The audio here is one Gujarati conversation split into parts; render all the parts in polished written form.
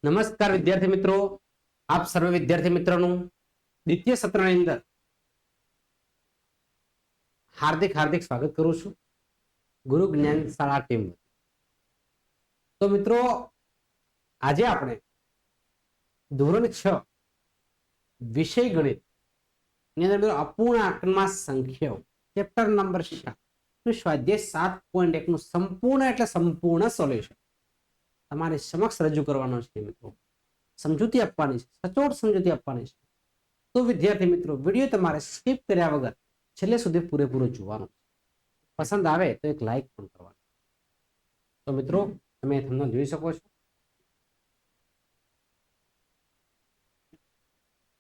નમસ્કાર વિદ્યાર્થી મિત્રો, આપ સર્વે વિદ્યાર્થી મિત્રોનું દ્વિતીય સત્રની અંદર હાર્દિક હાર્દિક સ્વાગત કરું છું ગુરુ જ્ઞાન શાળા ટીમ. તો મિત્રો, આજે આપણે ધોરણ 6 વિષય ગણિત ની અંદર અપૂર્ણાંકમાં સંખ્યાઓ ચેપ્ટર નંબર 7 સ્વાધ્યાય 7.1 નું સંપૂર્ણ એટલે સંપૂર્ણ સોલ્યુશન તમારી સમક્ષ રજૂ કરવાનો છે. મિત્રો, સમજૂતી આપવાની છે, સચોટ સમજૂતી આપવાની છે. તો વિદ્યાર્થી મિત્રો, વિડીયો તમારે સ્કીપ કર્યા વગર છેલ્લે સુધી પૂરેપૂરો જોવાનો છે. પસંદ આવે તો એક લાઈક પણ કરવાનો. તો મિત્રો, તમે તમને જોઈ શકો છો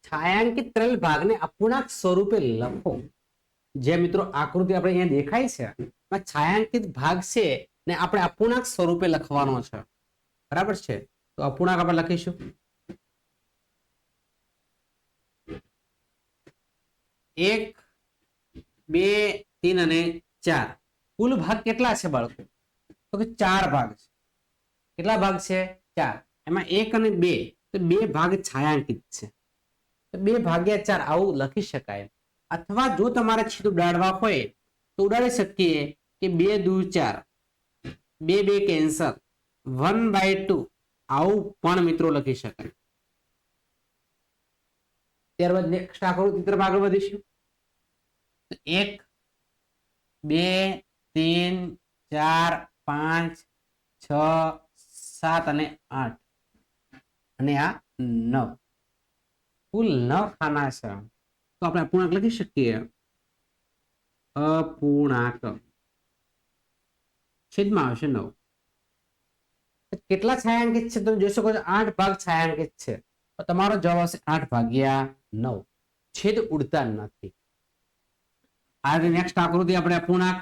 છાयांकित કરેલ ભાગને અપૂર્ણાંક સ્વરૂપે લખો. જે મિત્રો આકૃતિ આપણે અહીંયા દેખાય છે, એમાં છાयांकित ભાગ છે ને આપણે અપૂર્ણાંક સ્વરૂપે લખવાનો છે. બરાબર છે? તો અપૂર્ણાંક આપણે લખીશું 1, 2, 3 અને 4. કુલ ભાગ કેટલા છે બાળકો? તો કે 4 ભાગ છે. કેટલા ભાગ છે? 4. એમાં 1 અને 2, તો 2 ભાગ છાयांकित છે. તો 2 ભાગ્યા 4 આવું લખી શકાય. અથવા જો તમારે છેદ ઉડાડવા હોય તો ઉડાડી શકીએ કે 2 દુ 4, 2 2 કેન્સલ, 1/2 આવું પણ મિત્રો લખી શકાય. ત્યારબાદ નેક્સ્ટ આકૃતિ તરફ આગળ વધીશું. 1, 2, 3, 4, 5, 6, 7 અને 8 અને આ 9. કુલ 9 ખાના છે. તો આપણે અપૂર્ણાંક લખી શકીએ. અપૂર્ણાંક છેદમાં આવશે 9. કેટલા છાयांकित છે? તમે જોઈ શકો છો 8 ભાગ છાयांकित છે. તો તમારો જવાબ આવશે 8/9. છેદ ઉડતા નથી. આ નેક્સ્ટ આકૃતિ આપણે અપૂર્ણાંક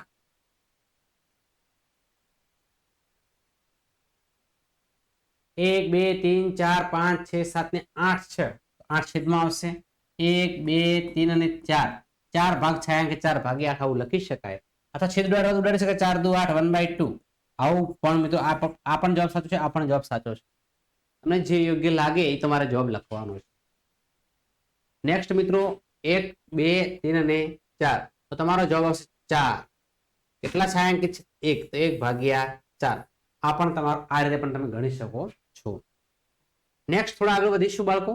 1, 2, 3, 4, 5, 6, 7 ને 8 છે. 8 છેદમાં આવશે 1, 2, 3 અને 4. 4 ભાગ છાयांकित 4/8 આવું લખી શકાય. અથવા છેદ ઉડાડી શકાય 4 દુ 8, 1/2 આવું પણ મિત્રો આ પણ જવાબ સાચો છે, આ પણ જવાબ સાચો છે. તમને જે યોગ્ય લાગે એ તમારે જવાબ લખવાનો છે. નેક્સ્ટ મિત્રો 1, 2, 3 અને 4. તો તમારો જવાબ આવશે 4. કેટલા છાयांकित છે? 1. તો 1/4. આ પણ તમારો આ રીતે પણ તમે ગણી શકો છો. નેક્સ્ટ થોડા આગળ વધીશું બાળકો.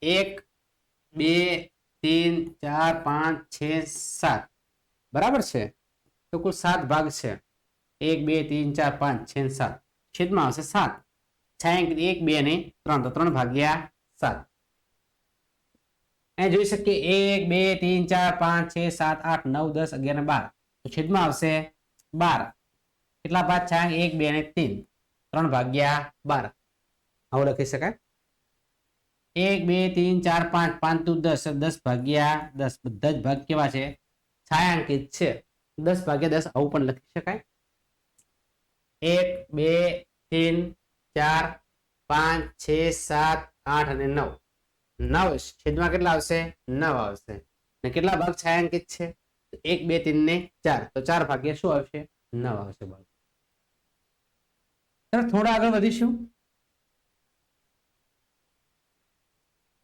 1, 2, 3, 4, 5, 6, 7. બરાબર છે? તો કુલ 7 ભાગ છે. 1, 2, 3, 4, 5, 6, 7. છેદમાં આવશે 7. છાयांकित 1, 2 અને 3. તો 3/7. અહીં જોઈ શકીએ 1, 2, 3, 4, 5, 6, 7, 8, 9, 10, 11 અને 12. તો છેદમાં આવશે 12. કેટલા ભાગ છાयांकित? 1, 2 અને 3. 3/12 આવું લખી શકાય. 1, 2, 3, 4, 5, 5 દુ 10, 10/10. બધા જ ભાગ કેવા છે? છાयांकित છે. 10/10 આવું પણ લખી શકાય. 1, 2, 3, 4, 5, 6, 7, 8 અને 9. 9 છેદમાં કેટલા આવશે? 9 આવશે. અને કેટલા ભાગ છાयांकित છે? 1, 2, 3 ને 4. તો 4 શું આવશે? 9 આવશે. થોડા આગળ વધીશું.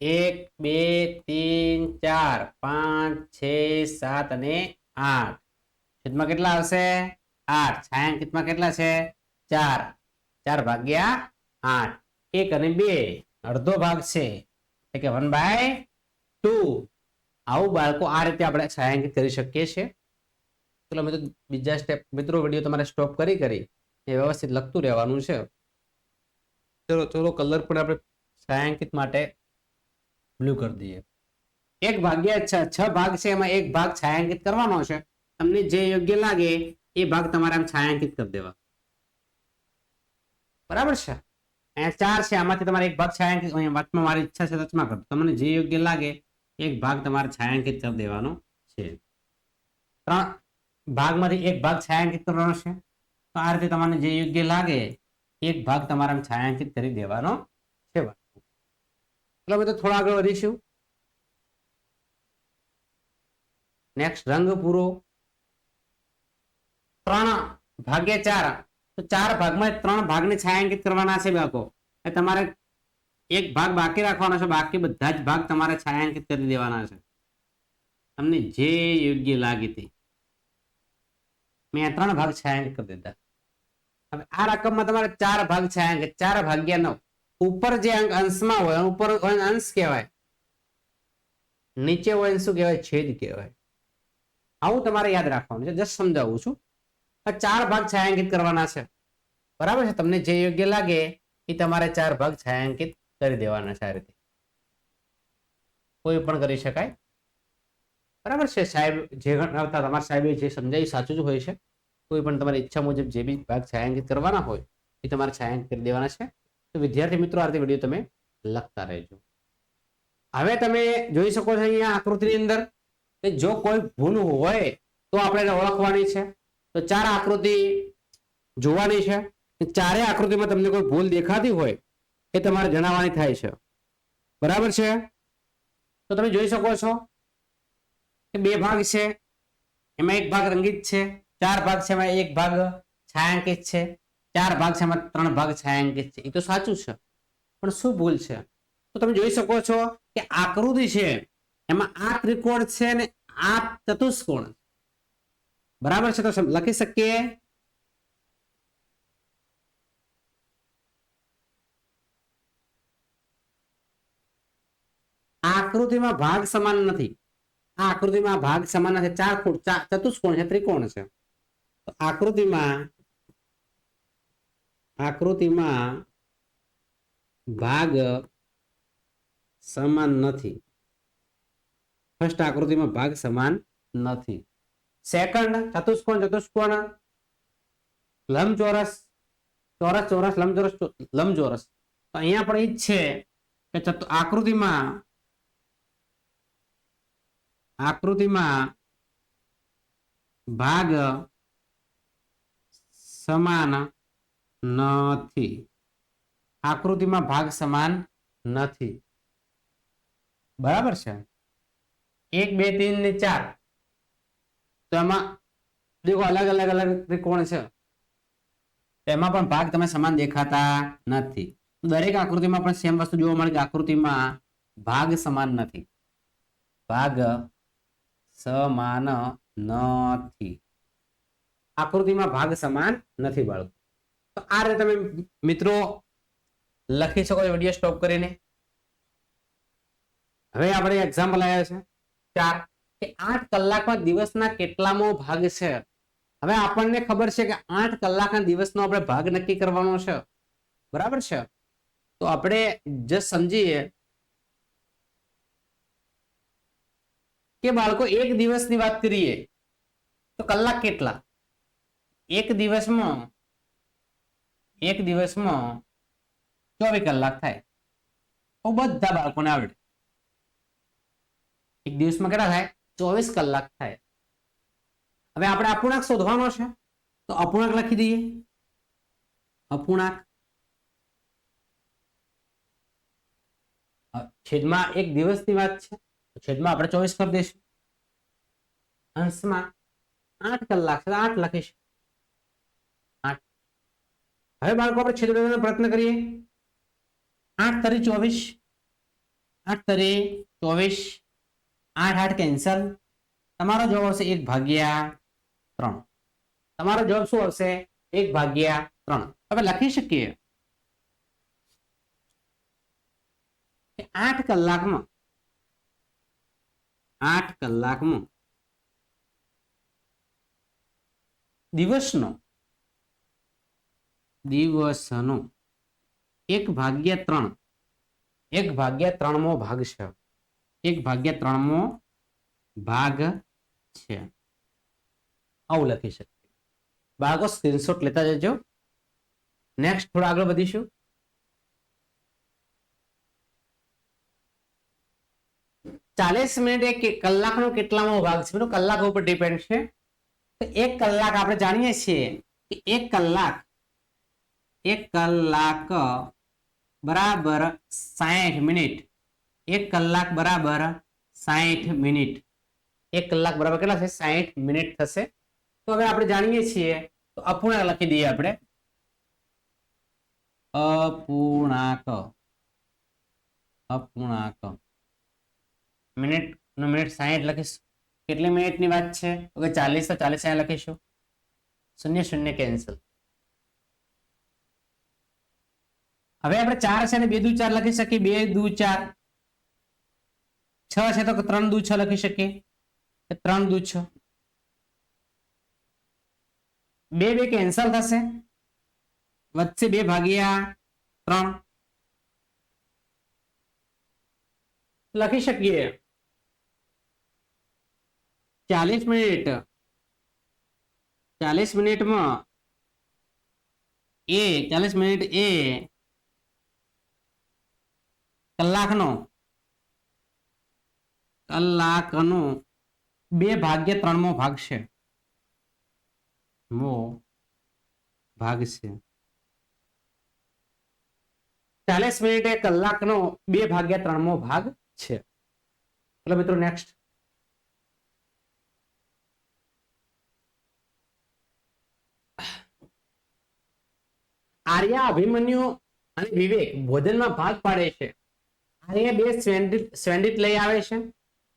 1, 2, 3, 4, 5, 6, 7 અને 8. છેદમાં કેટલા આવશે? 8. છાयांकितમાં કેટલા છે? 4. 4/8. 1 અને 2 અડધો ભાગ છે, એટલે કે 1/2. આવું બાળકો આ રીતે આપણે છાयांकित કરી શકીએ છીએ. ચલો મિત્રો, બીજા સ્ટેપ મિત્રો વિડીયો તમારે સ્ટોપ કરી એ વ્યવસ્થિત લખતું રહેવાનું છે. ચલો કલર પણ આપણે છાयांकित માટે બ્લુ કરી દઈએ. 1/6 ભાગ છે, એમાં એક ભાગ છાयांकित કરવાનો છે. તમને જે યોગ્ય લાગે એ ભાગ તમારે આમ છાयांकित કરી દેવા. બરાબર છે? અહીંયા 4 છે, આમાંથી તમારે એક ભાગ છાयांकित, વાતમાં મારી ઈચ્છા છે વચમાં કરો. તમને જે યોગ્ય લાગે એક ભાગ તમારે છાयांकित કરી દેવાનો છે. 3 ભાગમાંથી એક ભાગ છાयांकित કરવાનો છે. તો આ રીતે તમને જે યોગ્ય લાગે એક ભાગ તમારે છાयांकित કરી દેવાનો છે. ચલો મિત્રો, થોડા આગળ વધીશું. નેક્સ્ટ રંગ પૂરો. 3/4 તો 4 ભાગમાં 3 ભાગને છાयांकित કરવાના છે બાળકો. તમારે એક ભાગ બાકી રાખવાનો છે, બાકી બધા જ ભાગ તમારે છાयांकित કરી દેવાના છે. તમને જે યોગ્ય લાગે તે. મેં 3 ભાગ છાयांकित કરી દીધા. હવે આ રકમમાં તમારે 4 ભાગ છાयांकित, 4 ભાગ્યા 9. ઉપર જે અંક અંશમાં હોય ઉપર અંશ કહેવાય, નીચે હોય શું કહેવાય? છેદ કહેવાય. આવું તમારે યાદ રાખવાનું છે. જસ્ટ સમજાવું છું. 4 ભાગ છાयांकित કરવાના છે, બરાબર છે. તમને જે યોગ્ય લાગે એ તમારે 4 ભાગ છાयांकित કરી દેવાના છે. આ રીતે કોઈ પણ કરી શકાય, બરાબર છે. સાહેબ જે ગણાવતા તમારા સાહેબે જે સમજાયું સાચું જ હોય છે. કોઈ પણ તમારી ઈચ્છા મુજબ જે બી ભાગ છાयांकित કરવાના હોય એ તમારે છાयांकित કરી દેવાના છે. તો વિદ્યાર્થી મિત્રો આ રીતે વિડીયો તમે લખતા રહેજો. હવે તમે જોઈ શકો છો અહીંયા આકૃતિની અંદર કે જો કોઈ ભૂલ હોય તો આપણે એને ઓળખવાની છે. તો 4 આકૃતિ જોવાની છે. ચારે આકૃતિમાં તમને કોઈ ભૂલ દેખાતી હોય એ તમારે જણાવવાની થાય છે, બરાબર છે. તો તમે જોઈ શકો છો કે 2 ભાગ છે, એમાં એક ભાગ રંગિત છે. 4 ભાગ છે, એમાં એક ભાગ છાयांकित છે. 4 ભાગ છે, એમાં 3 ભાગ છાयांकित છે. એ તો સાચું છે, પણ શું ભૂલ છે? તો તમે જોઈ શકો છો કે આકૃતિ છે એમાં આ ત્રિકોણ છે ને આ ચતુષ્કોણ, બરાબર છે. તો લખી શકીએ આકૃતિમાં ભાગ સમાન નથી. આ આકૃતિમાં ભાગ સમાન નથી. 4 ચતુષ્કોણ છે, ત્રિકોણ છે. તો આકૃતિમાં ભાગ સમાન નથી. ફર્સ્ટ આકૃતિમાં ભાગ સમાન નથી. સેકન્ડ ચતુષ્કોણ લંબચોરસ, ચોરસ ચોરસ, લંબચોરસ લંબચોરસ. તો અહીંયા પણ એ જ છે કે આકૃતિમાં ભાગ સમાન નથી. આકૃતિમાં ભાગ સમાન નથી, બરાબર છે. 1 2 3 ને 4 તો એમાં દેખો અલગ અલગ ત્રિકોણ છે, એમાં પણ ભાગ તમે સમાન દેખાતા નથી. દરેક આકૃતિમાં પણ સેમ વસ્તુ જોવા મળે કે આકૃતિમાં ભાગ સમાન નથી. ભાગ સમાન નથી. આકૃતિમાં ભાગ સમાન નથી બાળકો. તો આ રીતે તમે મિત્રો લખી શકો છો વિડીયો સ્ટોપ કરીને. હવે આપણે એક્ઝામ્પલ આવ્યા છે 4 કે 8 કલાકમાં દિવસના કેટલામો ભાગ છે. હવે આપણને ખબર છે કે 8 કલાકના દિવસનો આપણે ભાગ નક્કી કરવાનો છે, બરાબર છે. તો આપણે જસ્ટ સમજીએ કે બાળકો એક દિવસની વાત કરીએ તો કલાક કેટલા? એક દિવસમાં 24 કલાક થાય. તો બધા બાળકોને આવડે. એક દિવસમાં કેટલા થાય? 24 કલાક થાય. હવે આપણે અપૂર્ણાંક શોધવાનો છે, તો અપૂર્ણાંક લખી દઈએ. અપૂર્ણાંક છેદમાં એક દિવસની વાત છે, છેદમાં આપણે 24 કરી દઈશું. અંશમાં 8 કલાક છે, 8 લખીશું. 8. હવે બાળકો આપણે છેદ ઉડાડવાનો પ્રયત્ન કરીએ. 8 તરી 24, 8 તરી 24, 8 8 કેન્સલ. તમારો જવાબ આવશે 1/3. તમારો જવાબ શું આવશે? 1/3. હવે લખી શકીએ 8 કલાકમાં દિવસનો 1/3 1/3 ભાગ છે. 1/3 ભાગ છે. આવું લખી શકીએ. બાળકો સ્ક્રીનશોટ લેતા જજો. નેક્સ્ટ થોડા આગળ વધીશું. ચાલીસ મિનિટ એક કલાકનો કેટલામો ભાગ છે? કલાક ઉપર ડિપેન્ડ છે. તો 1 કલાક આપણે જાણીએ છીએ કે 1 કલાક બરાબર 60 મિનિટ. 1 કલાક બરાબર 60 મિનિટ. 1 કલાક બરાબર કેટલા છે? 60 મિનિટ થશે. તો હવે આપણે જાણીએ છીએ તો અપૂર્ણાંક લખી દઈએ આપણે અપૂર્ણાંક અપૂર્ણાંક મિનિટ નો મિનિટ 60 લખીશું. કેટલી મિનિટની વાત છે? ઓકે 40 તો 40 અહીંયા લખીશું. શૂન્ય શૂન્ય કેન્સલ. હવે આપણે 4 છે ને 2 દુ 4 લખી શકીએ. 2 દુ 4, 6 છે તો 3 દુ 6 લખી શકીએ. 3 દુ 6, 2 કેન્સલ થશે, વચ્ચે 2 ભાગ્યા 3 લખી શકીએ. 40 મિનિટ, 40 મિનિટમાં એ 40 મિનિટ એ કલાકનો 2 ભાગ્યા 3 મો ભાગ છે. મો ભાગ છે. 40 મિનિટ એ કલાકનો 2 ભાગ્યા 3 મો ભાગ છે. ચલો મિત્રો નેક્સ્ટ. આર્યા, અભિમન્યુ અને વિવેક ભોજનમાં ભાગ પાડે છે. આર્યા 2 સ્વેન્ડિટ લઈ આવે છે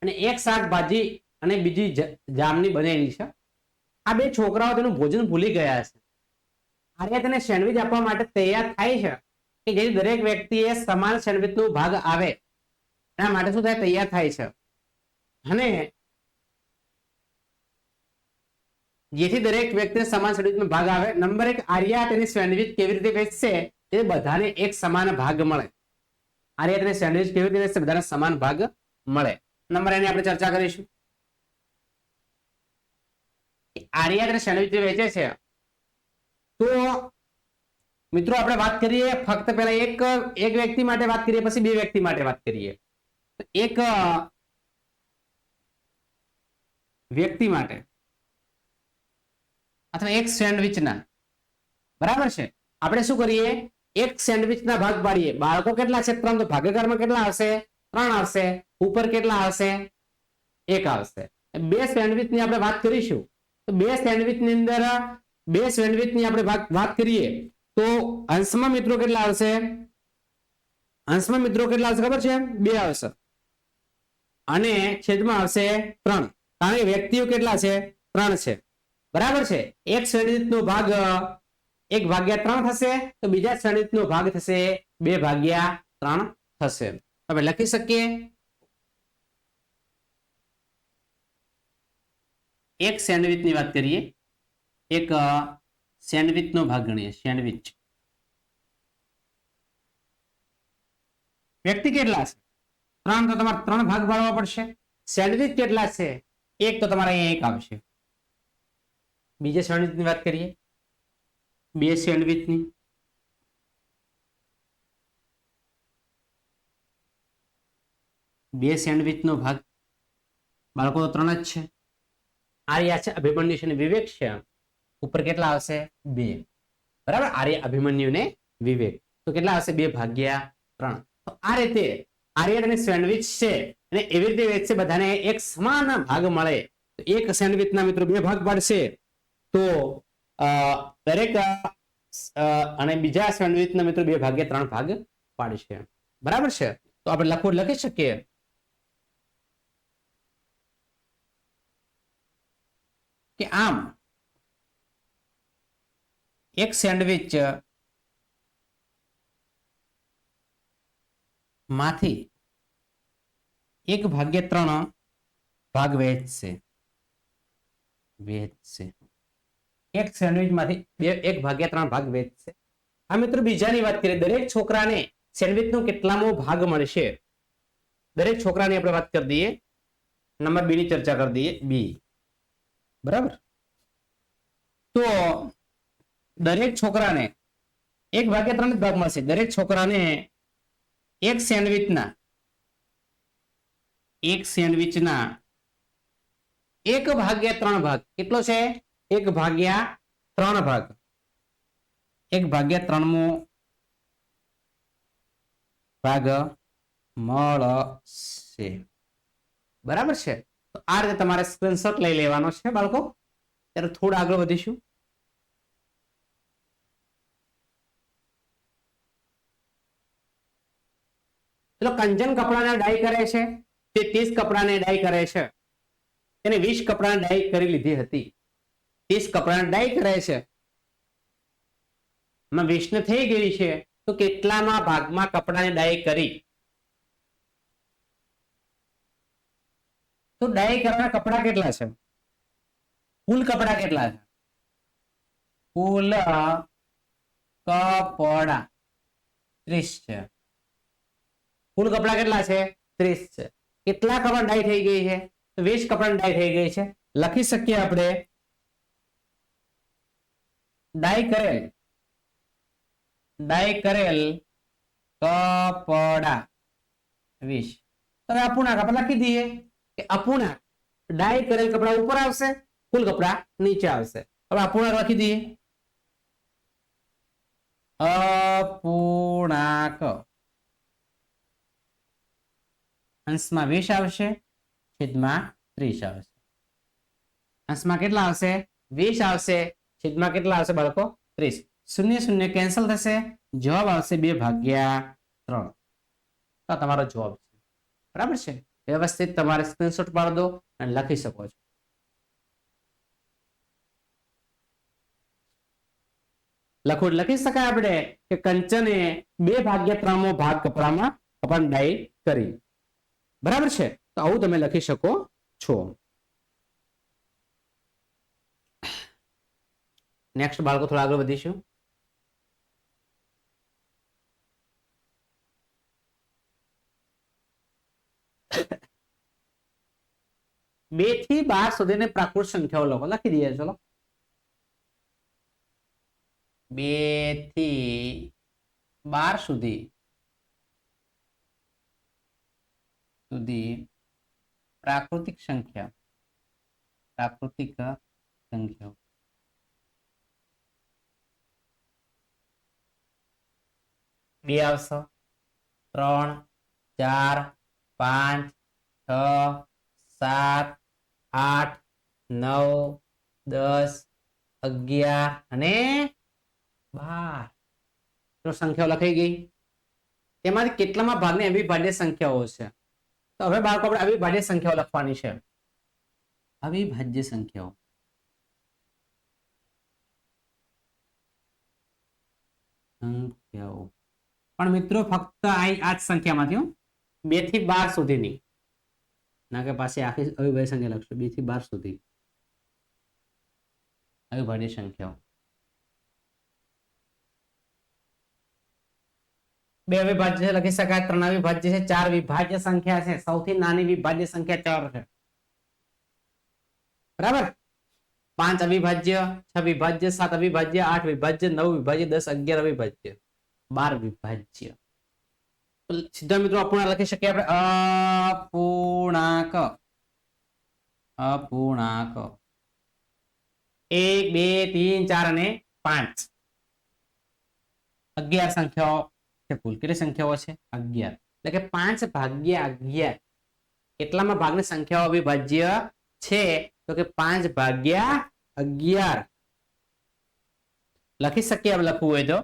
અને 1 શાકભાજી અને બીજી જામની બનેલી છે. આ 2 છોકરાઓ તેનું ભોજન ભૂલી ગયા છે. આર્યા તેને સેન્ડવિચ આપવા માટે તૈયાર થાય છે કે જેથી દરેક વ્યક્તિએ સમાન સેન્ડવિચનો ભાગ આવે. એના માટે શું થાય? તૈયાર થાય છે. અને જેથી દરેક વ્યક્તિને સમાન સેન્ડવિચનો ભાગ આવે. નંબર 1, આર્યા તેની સેન્ડવિચ કેવી રીતે વેચશે તે બધાને એક સમાન ભાગ મળે. આર્યા તેની સેન્ડવિચ કેવી રીતે વેચશે? બધાને સમાન ભાગ મળે. નંબર 2 ની આપણે ચર્ચા કરીશું. આર્યા તેની સેન્ડવિચ વેચે છે તો મિત્રો આપણે વાત કરીએ ફક્ત પહેલા એક વ્યક્તિ માટે વાત કરીએ, પછી 2 વ્યક્તિ માટે વાત કરીએ. એક વ્યક્તિ માટે અથવા એક સેન્ડવિચના, બરાબર છે. આપણે શું કરીએ? એક સેન્ડવિચના ભાગ પાડીએ. બાળકો કેટલા છે? 3. તો ભાગાકારમાં કેટલા આવશે? 3 આવશે. ઉપર કેટલા આવશે? 1 આવશે. 2 સેન્ડવિચની આપણે વાત કરીશું તો 2 સેન્ડવિચની અંદર 2 સેન્ડવિચની આપણે વાત કરીએ તો અંશમાં મિત્રો કેટલા આવશે? અંશમાં મિત્રો કેટલા આવશે ખબર છે? 2 આવશે અને છેદમાં આવશે 3. કારણ કે વ્યક્તિઓ કેટલા છે? 3 છે. બરાબર છે. એક સેન્ડવિચનો ભાગ 1 ભાગ્યા 3 થશે તો બીજા સેન્ડવિચનો ભાગ થશે 2 ભાગ્યા 3 થશે. હવે લખી શકીએ એક સેન્ડવિચની વાત કરીએ. એક સેન્ડવિચનો ભાગ ગણીએ. સેન્ડવિચ વ્યક્તિ કેટલા છે? 3. તો તમારે 3 ભાગ પાડવા પડશે. સેન્ડવિચ કેટલા છે? 1. તો તમારે અહીંયા 1 આવશે. બીજા સેન્ડવિચની વાત કરીએ. 2 સેન્ડવિચની સેન્ડવિચનો ભાગ, બાળકો તો 3 જ છે. આર્યા છે, અભિમન્યુ છે, વિવેક છે. ઉપર કેટલા આવશે? 2. બરાબર. આર્ય, અભિમન્યુ ને વિવેક તો કેટલા આવશે? 2 ભાગ્યા 3. તો આ રીતે આર્ય અને સેન્ડવિચ છે અને એવી રીતે વેચશે, બધાને એક સમાન ભાગ મળે. તો એક સેન્ડવિચના મિત્રો 2 ભાગ પાડશે તો દરેક અને બીજા સેન્ડવિચના મિત્રો 2 ભાગ્યા 3 ભાગ પાડશે. બરાબર છે. તો આપણે લખી શકીએ કે આમ એક સેન્ડવિચ માંથી 1 ભાગ્યા 3 ભાગ વેચશે. એક સેન્ડવિચ માંથી 1 ભાગ્યા 3 ભાગ વેચશે. આ મિત્રો બીજાની વાત કરીએ. દરેક છોકરાને સેન્ડવિચનો કેટલામો ભાગ મળશે? દરેક છોકરાની આપણે વાત કરી દઈએ. નંબર 2 ની ચર્ચા કરી દઈએ. બી, બરાબર. તો દરેક છોકરાને 1 ભાગ્યા 3 ભાગ મળશે. દરેક છોકરાને એક સેન્ડવિચના 1 ભાગ્યા 3 ભાગ કેટલો છે? 1 ભાગ્યા 3 ભાગ. 1 ભાગ્યા 3મો ભાગ મળશે. બરાબર છે. તો આ રીતે તમારે સ્ક્રીનશોટ લઈ લેવાનો છે બાળકો. ત્યારે થોડા આગળ વધીશું. ચલો કંચન કપડાને ડાય કરે છે તે 30 કપડાને ડાય કરે છે, એને 20 કપડાને ડાય કરી લીધી હતી. 30 કપડાને ડાય કરે છે, એમાં 20 ને થઈ ગઈ છે, તો કેટલામાં ભાગમાં કપડાને ડાય કરી? તો ડાય કરવાના કપડા કેટલા છે? કુલ કપડા કેટલા છે? કુલ કપડા 30 છે. કુલ કપડા કેટલા છે? 30 છે. કેટલા કપડા ડાય થઈ ગઈ છે? તો 20 કપડા ડાય થઈ ગઈ છે. લખી શકીએ આપણે ડાય કરેલ કપડા 20. હવે અપૂર્ણાંક આપણે લખી દઈએ કે અપૂર્ણાંક ડાય કરેલ કપડા ઉપર આવશે, કુલ કપડા નીચે આવશે. હવે અપૂર્ણાંક લખી દઈએ, અપૂર્ણાંક અંશમાં 20 આવશે, છેદમાં 30 આવશે. અંશમાં કેટલા આવશે? 20 આવશે, છેદમાં કેટલા આવશે બાળકો? 30. શૂન્ય શૂન્ય કેન્સલ થશે, જવાબ આવશે 2/3. તો તમારો જવાબ છે. બરાબર છે? વ્યવસ્થિત તમારે સ્ક્રીનશોટ પાડી દો અને લખી શકો છો. લખી શકાય આપણે કે કંચને 2/3 ભાગ કપડામાં ડાય કરી. બરાબર છે? તો આવું તમે લખી શકો છો. નેક્સ્ટ બાળકો થોડા આગળ વધીશું. બે થી 12 સુધીની પ્રાકૃત સંખ્યાઓ લખો. લખી દઈએ ચલો. 2 થી 12 સુધી પ્રાકૃતિક સંખ્યાઓ 2 આવશે, 3, 4, 5, 6, 7, 8, 9, 10, 11 અને 12. તો સંખ્યાઓ લખાઈ ગઈ. તેમાંથી કેટલામાં ભાગની અવિભાજ્ય સંખ્યાઓ છે? તો હવે બાળકો આપણે અવિભાજ્ય સંખ્યાઓ લખવાની છે. અવિભાજ્ય સંખ્યાઓ પણ મિત્રો ફક્ત આ જ સંખ્યામાંથી 2 થી 12 સુધીની, ના કે પાસે આખી અવિભાજ્ય સંખ્યા લખશો. 2 થી 12 સુધી અવિભાજ્ય સંખ્યાઓ. 2 અવિભાજ્ય લખી શકાય, 3 અવિભાજ્ય છે, 4 વિભાજ્ય સંખ્યા છે. સૌથી નાની વિભાજ્ય સંખ્યા 4 છે. બરાબર? 5 અવિભાજ્ય, 6 વિભાજ્ય, 7 અવિભાજ્ય, 8 વિભાજ્ય, 9 વિભાજ્ય, 10, 11 અવિભાજ્ય, 12 વિભાજ્ય. સીધા મિત્રો અપૂર્ણાંક લખી શકીએ આપણે. અપૂર્ણાંક 1, 2, 3, 4 અને 5. 11 સંખ્યાઓ છે કુલ. કેટલી સંખ્યાઓ છે? 11. એટલે કે 5/11. કેટલામાં ભાગની સંખ્યાઓ અવિભાજ્ય છે? તો કે 5/11. લખી શકીએ આપણે લખવું હોય તો.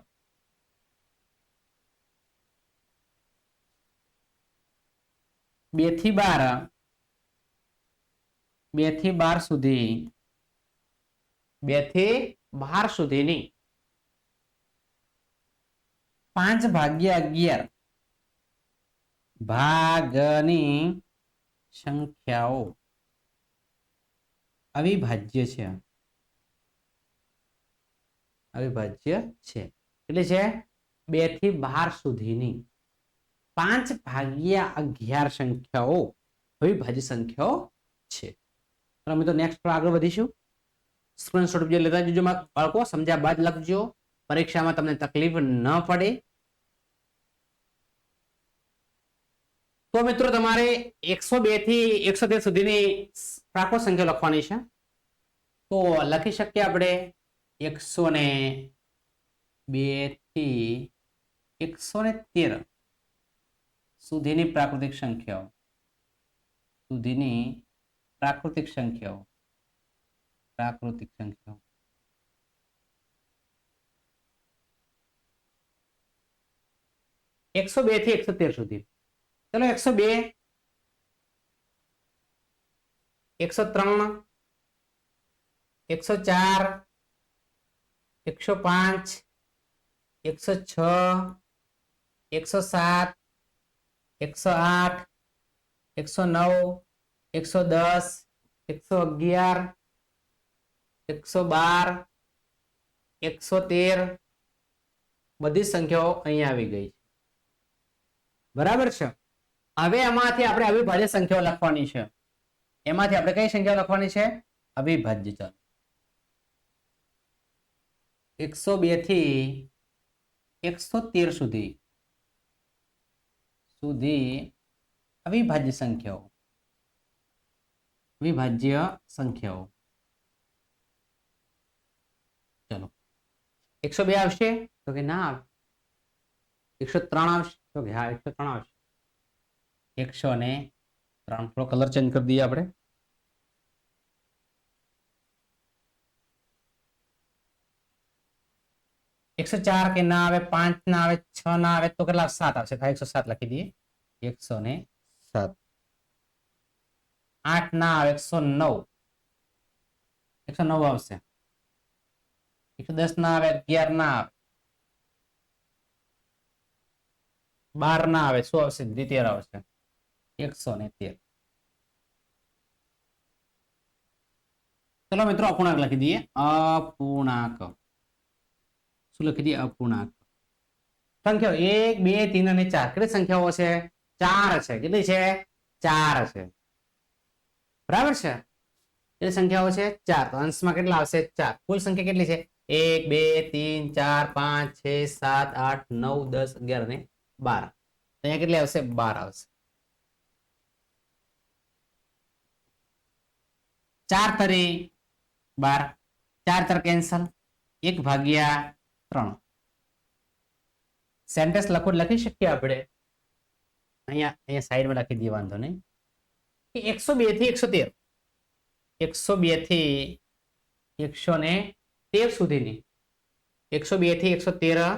બે થી બાર સુધીની 5/11 ભાગની સંખ્યાઓ અવિભાજ્ય છે. એટલે છે 2 થી 12 સુધીની 5/11 સંખ્યાઓ અવિભાજ્ય સંખ્યાઓ છે. મિત્રો નેક્સ્ટ આગળ વધીશું. સ્ક્રીનશોટ જે લેતા જજો બાળકો, સમજ્યા બાદ લખજો, પરીક્ષામાં તમને તકલીફ ન પડે. તો મિત્રો તમારે 102 થી 113 સુધીની પ્રાકૃત સંખ્યા લખવાની છે. તો લખી શકીએ આપણે 102 થી 113 સુધીની પ્રાકૃતિક સંખ્યાઓ. 102 થી 113 સુધી ચલો 102, 103, 104, 105, 106, 107, 108, 109, 110, 111, 112, 113 બધી સંખ્યાઓ અહીંયા આવી ગઈ છે. બરાબર છે. હવે એમાંથી આપણે અવિભાજ્ય સંખ્યાઓ લખવાની છે. એમાંથી આપણે કઈ સંખ્યાઓ લખવાની છે? અવિભાજ્ય. ચાલો 102 થી 113 સુધી અવિભાજ્ય સંખ્યાઓ. વિભાજ્ય સંખ્યાઓ. ચલો 102 આવશે તો કે ના આવે. 103 આવશે તો કે હા 103 આવશે. 103 થોડો કલર ચેન્જ કરી દઈએ આપણે. એકસો ચાર કે ના આવે, 5 ના આવે, 6 ના આવે તો કેટલા? 7 આવશે. 107 લખી દઈએ. 107. 8 ના આવે, 109. 109 આવશે. 110 ના આવે, 11 ના આવે, 12 ના આવે, શું આવશે? 13 આવશે. 113. ચલો મિત્રો અપૂર્ણાંક લખી દઈએ. અપૂર્ણાંક. શું લખી દઈએ? અપૂર્ણાંક. સંખ્યાઓ 1, 2, 3 અને 4. કેટલી સંખ્યાઓ છે? 4 છે. કેટલી છે? 4 છે. બરાબર છે. કેટલી સંખ્યાઓ છે? 4. તો અંશમાં કેટલા આવશે? 4. કુલ સંખ્યા કેટલી છે? 1, 2, 3, 4, 5, 6, 7, 8, 9, 10, 11 અને 12. અહીંયા કેટલી આવશે? 12 આવશે. 4 તરી 12. 4 તર કેન્સલ. 1/3. સેન્ટેન્સ લખી શકીએ આપણે. અહીંયા સાઈડમાં લખી દઈએ, વાંધો નહીં. 102 થી 113. 102 થી 113 સુધીની. 102 થી 113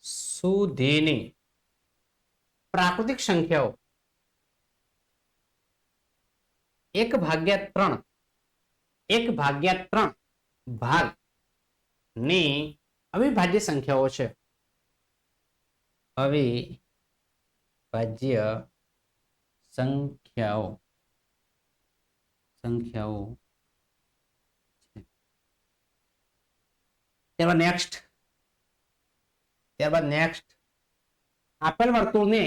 સુધીની પ્રાકૃતિક સંખ્યાઓ 1/3 ભાગ ની અવિભાજ્ય સંખ્યાઓ છે. અવિભાજ્ય સંખ્યાઓ ત્યારબાદ નેક્સ્ટ આપેલ વર્તુળને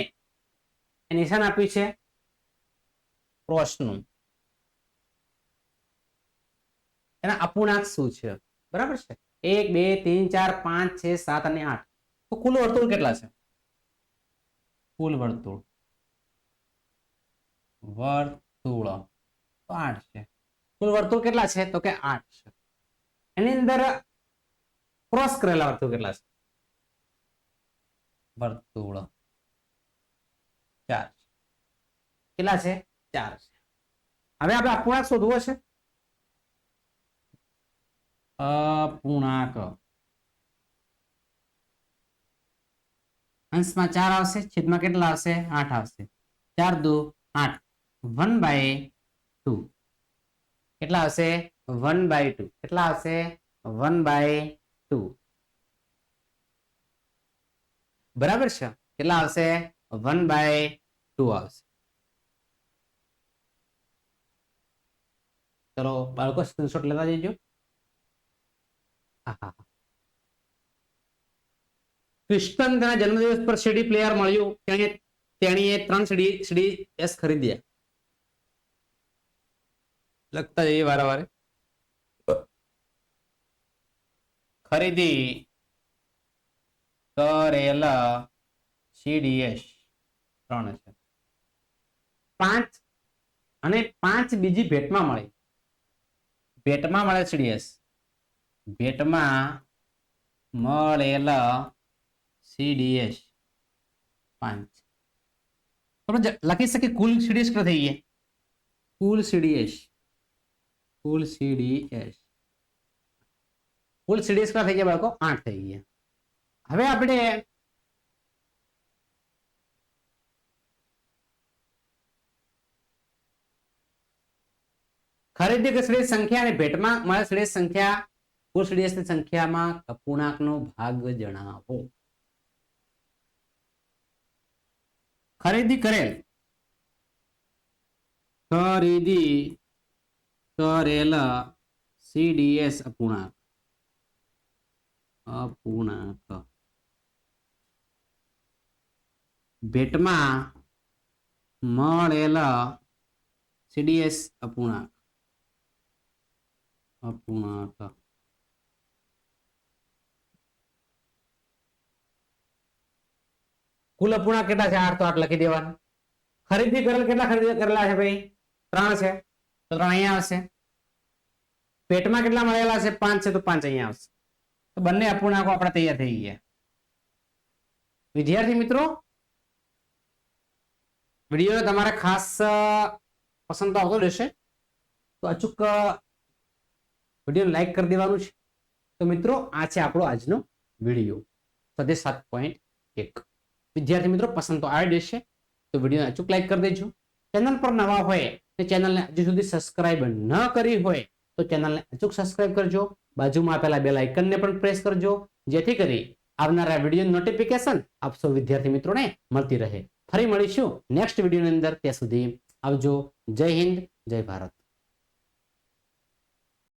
નિશાન આપ્યું છે ક્રોસનું. એના અપૂર્ણાંક શું છે? બરાબર છે. 1, 2, 3, 4, 5, 6, 7 અને 8. તો કુલ વર્તુળ કેટલા છે? કુલ વર્તુળ તો 8 છે. કુલ વર્તુળ કેટલા છે? તો કે 8 છે. એની અંદર ક્રોસ કરેલા વર્તુળ કેટલા છે? વર્તુળ 4 છે. કેટલા છે? 4 છે. હવે આપણે અપૂર્ણાંક શોધવો છે. અપૂર્ણાંક અંશમાં 4 આવશે, છેદમાં કેટલા આવશે? 8 આવશે. 4 દુ 8. 1/2. કેટલા આવશે? 1/2. કેટલા આવશે? 1/2. બરાબર છે. કેટલા આવશે? 1/2 આવશે. ચલો બાળકો સ્ક્રીનશોટ લેતા જજો. ક્રિસ્ટન તેના જન્મદિવસ પર સીડી પ્લેયર મળ્યું. તેણીએ 3 સીડી એસ ખરીદ્યા. લખતા જઈએ વારંવાર. ખરીદી કરેલા સીડીએસ 3 છે. 5 અને 5 બીજી ભેટમાં મળી. ભેટમાં મળે સીડીએસ. ભેટમાં મળેલા સીડીએસ 5. આપણે લખી શકીએ કુલ સીડીએસ કેટલા થઈ ગયા? કુલ સીડીએસ કેટલા થઈ ગયા બાળકો? 8 થઈ ગયા. હવે આપણે ખરીદી શ્રેષ્ઠ સંખ્યા અને ભેટમાં મળે શ્રેષ્ઠ સંખ્યા કુલ શ્રેષ્ઠ સંખ્યામાં અપૂર્ણાંકનો ભાગ જણાવો. ખરીદી કરેલ CDS અપૂર્ણાંક ભેટમાં મળેલ CDS અપૂર્ણાંક કુલ અપૂર્ણાંક કેટલા છે? 8 તો 8 લખી દેવાના. ખરીદી કરેલ કેટલા ખરીદી કરેલા છે ભાઈ? 3 છે તો 3 અહીંયા આવશે. પેટમાં કેટલા મળેલા છે? 5 છે તો 5 અહીંયા આવશે. તો બંને અપૂર્ણાંકો આપણા તૈયાર થઈ ગયા. વિદ્યાર્થી મિત્રો, વિડીયો તમારે ખાસ પસંદ તો આવતો રહેશે તો અચૂક વિડીયો લાઈક કરી દેવાનું છે. તો મિત્રો, આ છે આપણો આજનો વિડીયો સ્વાધ્યાય 7.1. વિદ્યાર્થી મિત્રો, પસંદ તો આવી દેશે તો વિડીયો અચૂક લાઈક કરી દેજો. ચેનલ પર નવા હોય તે ચેનલને હજુ સુધી સબસ્ક્રાઇબ ન કરી હોય તો ચેનલને અચૂક સબસ્ક્રાઇબ કરજો. બાજુમાં આપેલા બેલ આઇકનને પણ પ્રેસ કરજો, જેથી કરી આવનારા વિડીયો નોટિફિકેશન આપ સૌ વિદ્યાર્થી મિત્રોને મળતી રહે. ફરી મળીશું નેક્સ્ટ વિડીયોની અંદર. ત્યાં સુધી આવજો. જય હિન્દ, જય ભારત.